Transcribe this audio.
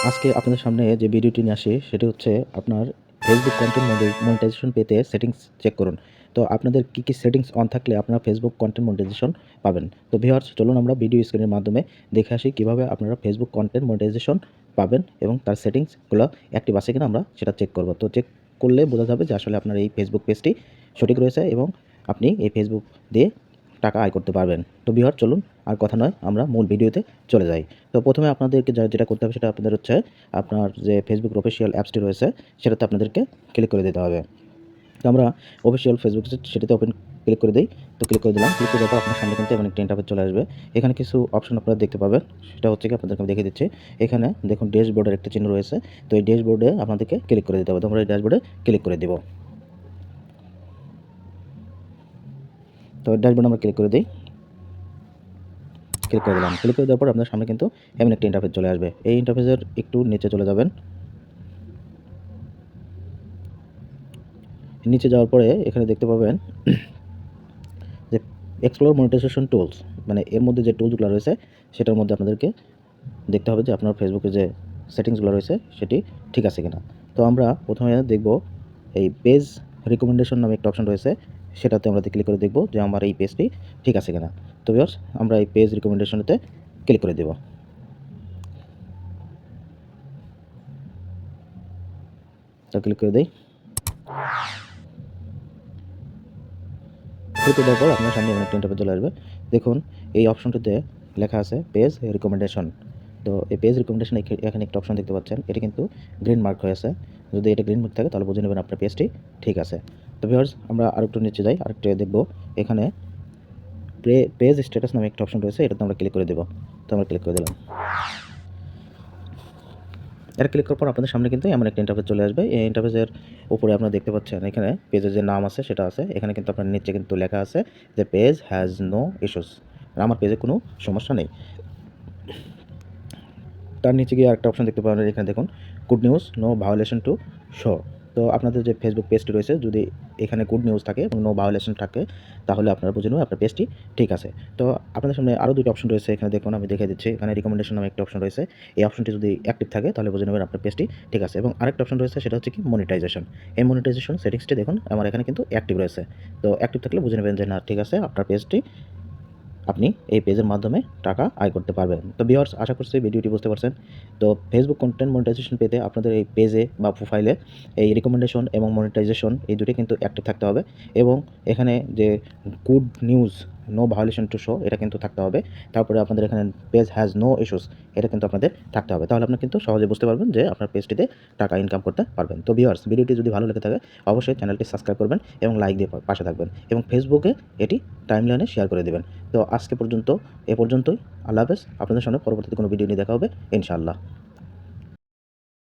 আজকে আপনাদের সামনে যে ভিডিওটি নিয়ে আসি সেটি হচ্ছে আপনার ফেসবুক কন্টেন্ট মনিটাইজেশন পেতে সেটিংস চেক করুন। তো আপনাদের কী সেটিংস অন থাকলে আপনারা ফেসবুক কন্টেন্ট মনিটাইজেশন পাবেন। তো ভিউয়ার্স চলুন আমরা ভিডিও স্ক্রিনের মাধ্যমে দেখে আসি কিভাবে আপনারা ফেসবুক কন্টেন্ট মনিটাইজেশন পাবেন এবং তার সেটিংসগুলো অ্যাক্টিভ আছে কিনা আমরা সেটা চেক করব। তো চেক করলে বোঝা যাবে যে আসলে আপনার এই ফেসবুক পেজটি সঠিক রয়েছে এবং আপনি এই ফেসবুক দিয়ে টাকা আয় করতে পারবেন। তো ভিউয়ার্স চলুন আর কথা নয় আমরা মূল ভিডিওতে চলে যাই। তো প্রথমে আপনাদেরকে যেটা করতে হবে সেটা আপনাদের হচ্ছে আপনার যে ফেসবুক অফিসিয়াল অ্যাপসটি রয়েছে সেটাতে আপনাদেরকে ক্লিক করে দিতে হবে। তো আমরা অফিসিয়াল ফেসবুক সেটাতে ক্লিক করে দিই। তো ক্লিক করে দিলাম। ক্লিক করে দেওয়ার পর আপনার সামনে কিন্তু এমন একটা ইন্টারফেস চলে আসবে। এখানে কিছু অপশন আপনারা দেখতে পাবেন। সেটা হচ্ছে কি আপনাদেরকে আমি দেখিয়ে দিচ্ছি। এখানে দেখুন ড্যাশবোর্ডের একটা চিহ্ন রয়েছে। তো এই ড্যাশবোর্ডে আপনাদেরকে ক্লিক করে দিতে হবে। তো আমরা এই ড্যাশবোর্ডে ক্লিক করে দিব। তো ড্যাশবোর্ডে আমরা ক্লিক করে দিই। ক্লিক করে দিলাম। ক্লিক করে দেওয়ার পর আপনার সামনে কিন্তু এমন একটা ইন্টারফেস চলে আসবে। এই ইন্টারফেসের একটু নিচে চলে যাবেন। নিচে যাওয়ার পরে এখানে দেখতে পাবেন যে এক্সপ্লোর মনিটাইজেশন টুলস, মানে এর মধ্যে যে টুলসগুলো রয়েছে সেটার মধ্যে আপনাদেরকে দেখতে হবে যে আপনার ফেসবুকে যে সেটিংসগুলো রয়েছে সেটি ঠিক আছে কিনা। তো আমরা প্রথমে দেখব এই পেজ রিকমেন্ডেশন নামে একটা অপশন রয়েছে, সেটাতে আমরা ক্লিক করে দেখব যে আমার এই পেজটি ঠিক আছে কিনা। তো ভিউয়ার্স আমরা এই পেজ রিকমেন্ডেশনেতে ক্লিক করে দেব। তো ক্লিক করে দিই। ক্লিক করে দেওয়ার পর আপনার সামনে একটা ইন্টারফেস চলে আসবে। দেখুন এই অপশনটিতে লেখা আছে পেজ রিকমেন্ডেশন। তো এই পেজ রিকমেন্ডেশন এখানে একটা অপশন দেখতে পাচ্ছেন, এটি কিন্তু গ্রিন মার্ক হয়ে আছে। যদি এটা গ্রিন মার্ক থাকে তাহলে বুঝে নেবেন আপনার পেজটি ঠিক আছে। তো ভিউয়ার্স আমরা আরেকটু নিচে যাই, আরেকটু দেখব। এখানে পেজ স্ট্যাটাস নামে একটা অপশন রয়েছে, এটাতে আমরা ক্লিক করে দেব। তো আমরা ক্লিক করে দিলাম। এটা ক্লিক করার পর আপনাদের সামনে কিন্তু এমন একটা ইন্টারফেস চলে আসবে। এই ইন্টারফেসের উপরে আপনারা দেখতে পাচ্ছেন এখানে পেজের যে নাম আছে সেটা আছে। এখানে কিন্তু আপনার নিচে কিন্তু লেখা আছে যে পেজ হ্যাজ নো ইস্যুস, আমার পেজে কোনো সমস্যা নেই। তার নিচে গিয়ে আরেকটা অপশন দেখতে পাবেন, এখানে দেখুন good news no violation to show. তো আপনাদের যে ফেসবুক পেজটি রয়েছে যদি এখানে গুড নিউজ থাকে এবং নো ভায়োলেশন থাকে তাহলে আপনারা বুঝে নেবেন আপনার পেজটি ঠিক আছে। তো আপনাদের সামনে আরও দুটো অপশন রয়েছে, এখানে দেখুন আমি দেখিয়ে দিচ্ছি। এখানে রিকমেন্ডেশন নামে একটা অপশন রয়েছে, এই অপশনটি যদি অ্যাক্টিভ থাকে তাহলে বুঝে নেবেন আপনার পেজটি ঠিক আছে। এবং আরেকটা অপশন রয়েছে সেটা হচ্ছে কি মনিটাইজেশন। এই মনিটাইজেশন সেটিংসটি দেখুন আমার এখানে কিন্তু অ্যাক্টিভ রয়েছে। তো অ্যাক্টিভ থাকলে বুঝে নেবেন যে না ঠিক আছে, আপনার পেজটি আপনি এই পেজের মাধ্যমে টাকা আয় করতে পারবেন। তো ভিউয়ার্স আশা করছি ভিডিওটি বুঝতে পারছেন। তো ফেসবুক কন্টেন্ট মনিটাইজেশন পেতে আপনাদের এই পেজে বা প্রোফাইলে এই রিকমেন্ডেশন এবং মনিটাইজেশন এই দুটোই কিন্তু অ্যাক্টিভ থাকতে হবে এবং এখানে যে good news no violation to show এটা কিন্তু থাকতে হবে। তারপরে আপনাদের এখানে পেজ হ্যাজ নো ইস্যুস এটা কিন্তু আপনাদের থাকতে হবে। তাহলে আপনি কিন্তু সহজে বুঝতে পারবেন যে আপনার পেজটিতে টাকা ইনকাম করতে পারবেন। তো ভিউয়ার্স ভিডিওটি যদি ভালো লেগে থাকে অবশ্যই চ্যানেলটি সাবস্ক্রাইব করবেন এবং লাইক দিয়ে পাশে থাকবেন এবং ফেসবুকে এটি টাইমলাইনে শেয়ার করে দেবেন। তো আজকে পর্যন্ত এ পর্যন্তই। আল্লাহ হাফেজ। আপনাদের সামনে পরবর্তীতে কোনো ভিডিও নিয়ে দেখা হবে ইনশাআল্লাহ।